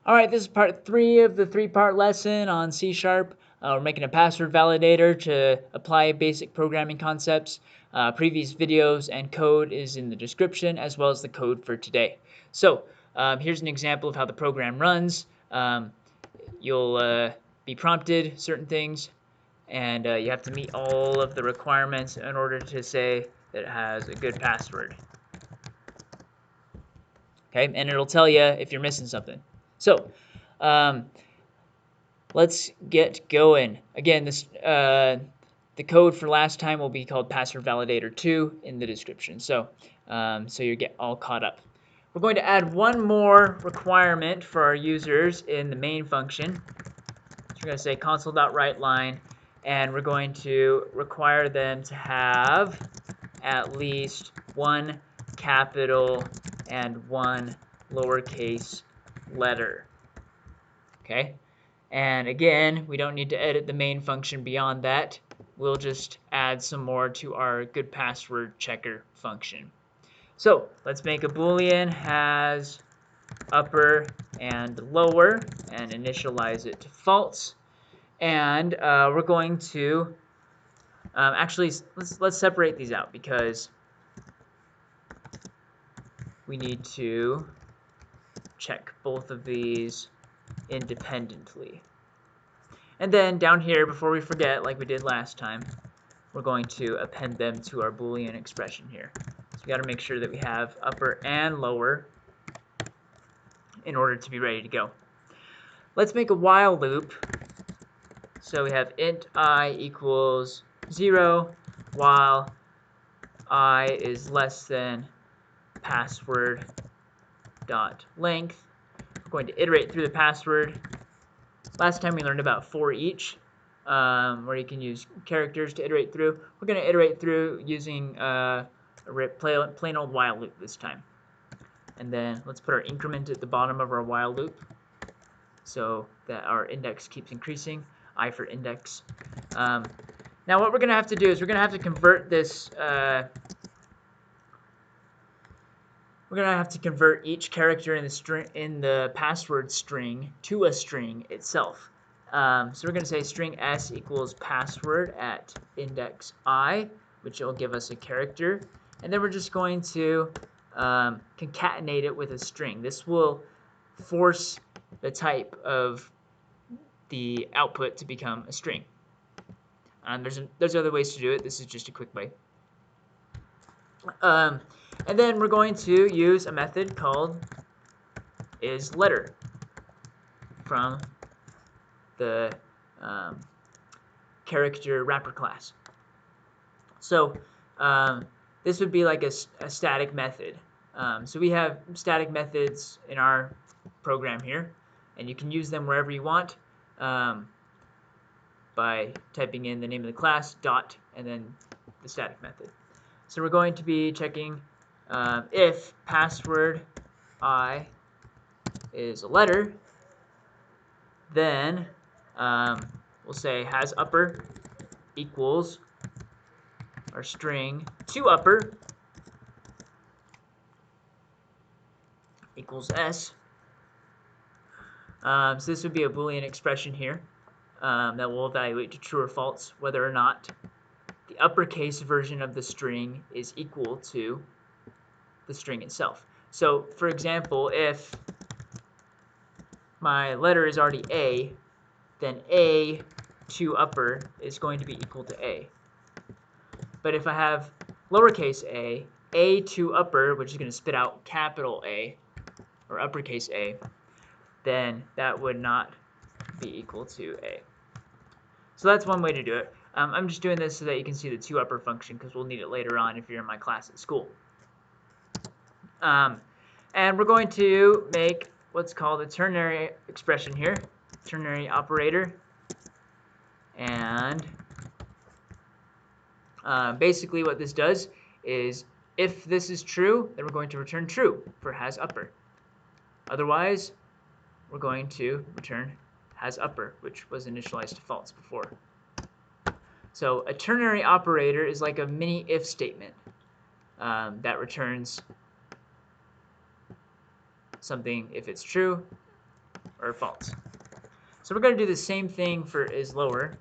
All right, this is part 3 of the 3-part lesson on C#. We're making a password validator to apply basic programming concepts. Previous videos and code is in the description, as well as the code for today. So here's an example of how the program runs. You'll be prompted certain things, and you have to meet all of the requirements in order to say that it has a good password. Okay, and it'll tell you if you're missing something. So let's get going. Again, the code for last time will be called Password Validator 2 in the description. So you get all caught up. We're going to add one more requirement for our users in the main function. So we're going to say console.writeLine, and we're going to require them to have at least one capital and one lowercase letter. Okay? And again, we don't need to edit the main function beyond that. We'll just add some more to our good password checker function. So let's make a Boolean has upper and lower and initialize it to false. And we're going to actually let's separate these out because we need to check both of these independently. And then down here, before we forget, like we did last time, we're going to append them to our Boolean expression here. So we got to make sure that we have upper and lower in order to be ready to go. Let's make a while loop. So we have int I equals 0 while I is less than password dot length. We're going to iterate through the password. Last time we learned about for each, where you can use characters to iterate through. We're going to iterate through using a plain old while loop this time. And then let's put our increment at the bottom of our while loop so that our index keeps increasing, I for index. Now what we're going to have to do is we're going to have to convert this we're going to have to convert each character in the password string to a string itself. So we're going to say string s equals password at index I, which will give us a character. And then we're just going to concatenate it with a string. This will force the type of the output to become a string. There's other ways to do it. This is just a quick way. And then we're going to use a method called isLetter from the character wrapper class. So this would be like a static method. So we have static methods in our program here, and you can use them wherever you want by typing in the name of the class, dot, and then the static method. So we're going to be checking if password I is a letter, then we'll say has upper equals our string to upper equals s. So this would be a Boolean expression here that will evaluate to true or false whether or not the uppercase version of the string is equal to the string itself. So, for example, if my letter is already A, then A to upper is going to be equal to A. But if I have lowercase A to upper, which is going to spit out capital A, or uppercase A, then that would not be equal to A. So that's one way to do it. I'm just doing this so that you can see the toUpper function because we'll need it later on if you're in my class at school. And we're going to make what's called a ternary expression here, ternary operator. And basically what this does is if this is true, then we're going to return true for has upper. Otherwise, we're going to return has upper, which was initialized to false before. So a ternary operator is like a mini if statement that returns something if it's true, or false. So we're going to do the same thing for is lower,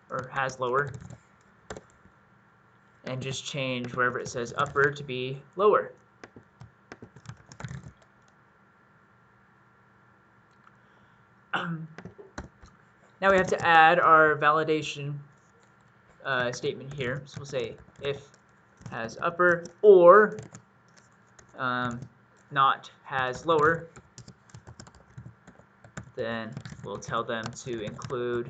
or has lower, and just change wherever it says upper to be lower. Now we have to add our validation statement here. So we'll say if has upper or not has lower, then we'll tell them to include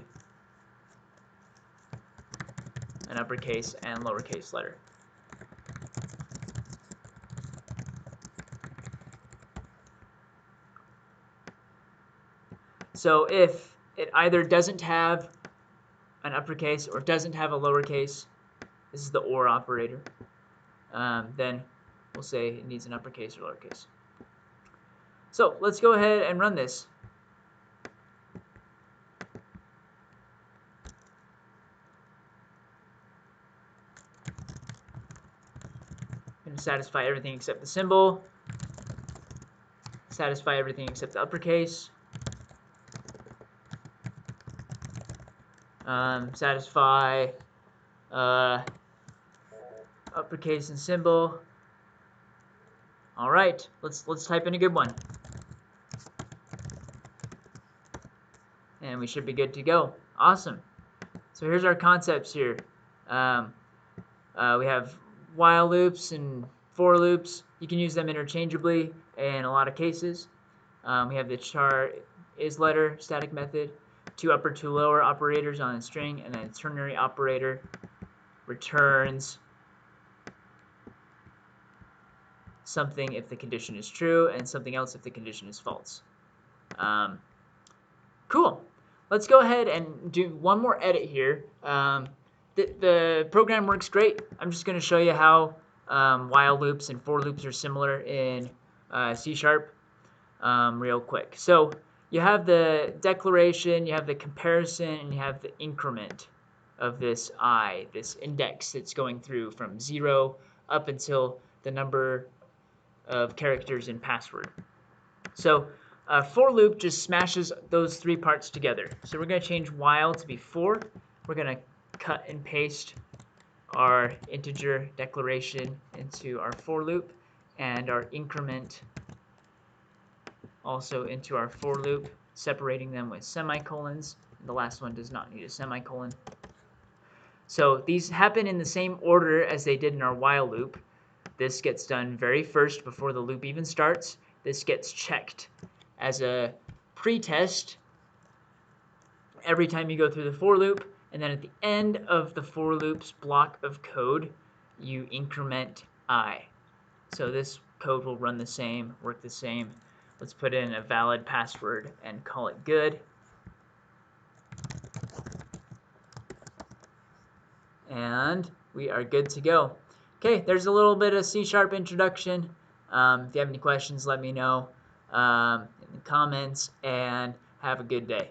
an uppercase and lowercase letter. So if it either doesn't have an uppercase or doesn't have a lowercase, this is the OR operator, then we'll say it needs an uppercase or lowercase. So let's go ahead and run this. I'm going to satisfy everything except the symbol, satisfy everything except the uppercase, satisfy uppercase and symbol. All right, let's type in a good one, and we should be good to go. Awesome. So here's our concepts here. We have while loops and for loops. You can use them interchangeably in a lot of cases. We have the char is letter static method, two upper, two lower operators on a string, and then a ternary operator returns something if the condition is true and something else if the condition is false. Cool. Let's go ahead and do one more edit here. The program works great. I'm just going to show you how while loops and for loops are similar in C# real quick. So you have the declaration, you have the comparison, and you have the increment of this I, this index that's going through from 0 up until the number of characters in password. So for loop just smashes those three parts together. So we're going to change while to be for. We're going to cut and paste our integer declaration into our for loop, and our increment also into our for loop, separating them with semicolons. The last one does not need a semicolon. So these happen in the same order as they did in our while loop. This gets done very first before the loop even starts. This gets checked as a pretest every time you go through the for loop, and then at the end of the for loop's block of code, you increment I. So this code will run the same, work the same. Let's put in a valid password and call it good. And we are good to go. Okay, there's a little bit of C# introduction. If you have any questions, let me know in the comments, and have a good day.